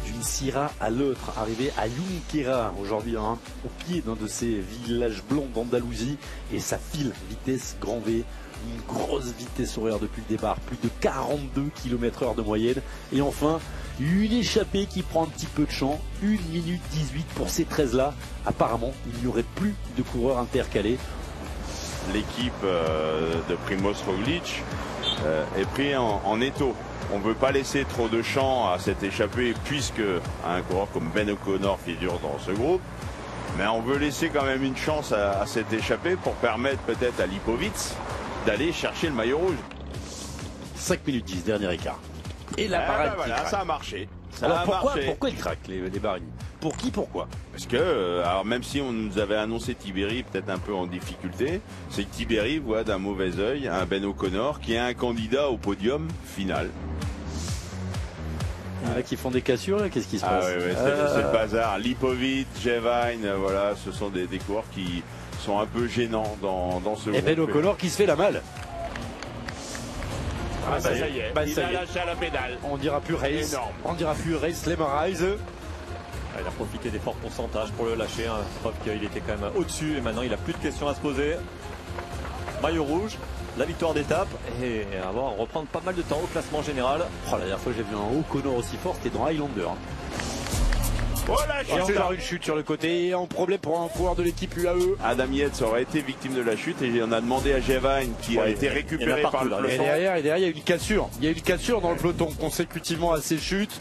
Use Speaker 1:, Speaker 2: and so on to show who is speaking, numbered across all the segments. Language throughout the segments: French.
Speaker 1: D'une Syrah à l'autre, arrivé à Junquera aujourd'hui, hein, au pied d'un de ces villages blancs d'Andalousie, et ça file, vitesse grand V, une grosse vitesse horaire depuis le départ, plus de 42 km/h de moyenne, et enfin une échappée qui prend un petit peu de champ, 1 minute 18 pour ces 13 là. Apparemment il n'y aurait plus de coureurs intercalés.
Speaker 2: L'équipe de Primož Roglič est pris en étau. On ne veut pas laisser trop de champ à cette échappée puisque un coureur comme Ben O'Connor figure dans ce groupe. Mais on veut laisser quand même une chance à cette échappée pour permettre peut-être à Lipovic d'aller chercher le maillot rouge.
Speaker 1: 5 minutes 10, dernier écart. Et la parade qui craque.
Speaker 2: Ça a marché.
Speaker 1: Alors pourquoi ils craquent les Barini? Pour qui, pourquoi?
Speaker 2: Parce que, alors même si on nous avait annoncé Tiberi peut-être un peu en difficulté, c'est que Tiberi voit d'un mauvais œil un Ben O'Connor qui est un candidat au podium final.
Speaker 1: Il y en a qui font des cassures, qu'est-ce qui se passe?
Speaker 2: Oui, c'est le bazar. Lipovic, Jevine, voilà, ce sont des coureurs qui sont un peu gênants dans ce groupe.
Speaker 1: Et Ben O'Connor qui se fait la malle.
Speaker 2: Ça y est, il a lâché à la pédale.
Speaker 1: On dira plus race,
Speaker 2: énorme.
Speaker 1: on dira plus race, Lemarize.
Speaker 3: Il a profité des forts pourcentages pour le lâcher, hein. Preuve qu'il était quand même au-dessus et maintenant il n'a plus de questions à se poser. Maillot rouge, la victoire d'étape et avoir reprendre pas mal de temps au classement général.
Speaker 1: Oh, la dernière fois que j'ai vu un O'Connor aussi fort, c'était dans Highlander.
Speaker 2: Oh la
Speaker 1: Et encore une chute sur le côté et un problème pour un coureur de l'équipe UAE.
Speaker 2: Adam Yates aurait été victime de la chute et on a demandé à Jevine qui a été récupéré par le
Speaker 1: Et
Speaker 2: peloton.
Speaker 1: derrière, il y a une cassure. Il y a une cassure dans le peloton consécutivement à ces chutes.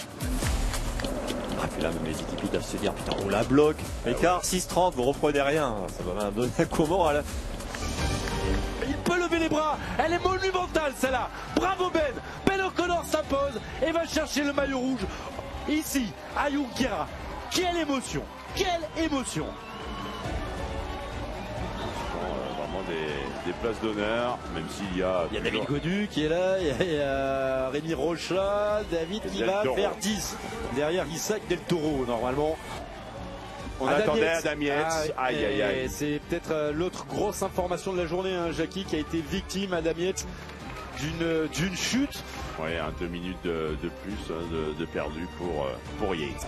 Speaker 3: Ah, puis là, même les équipiers doivent se dire putain, on la bloque. Écart 6-30, vous reprenez rien. Ça va même donner un coup au moral.
Speaker 1: Il peut lever les bras. Elle est monumentale celle-là. Bravo Ben. Ben O'Connor s'impose et va chercher le maillot rouge ici à Junquera. Quelle émotion. Quelle émotion.
Speaker 2: Vraiment des places d'honneur, même s'il y a...
Speaker 1: Il y a David Gaudu qui est là, il y a Rémi Rocha, David qui va faire 10. Derrière Isaac Del Toro normalement.
Speaker 2: On attendait Adam Yates. Aïe aïe aïe.
Speaker 1: C'est peut-être l'autre grosse information de la journée, hein, Jackie, qui a été victime, Adam Yates, d'une chute.
Speaker 2: Ouais, 2 minutes de plus de perdu pour Yates.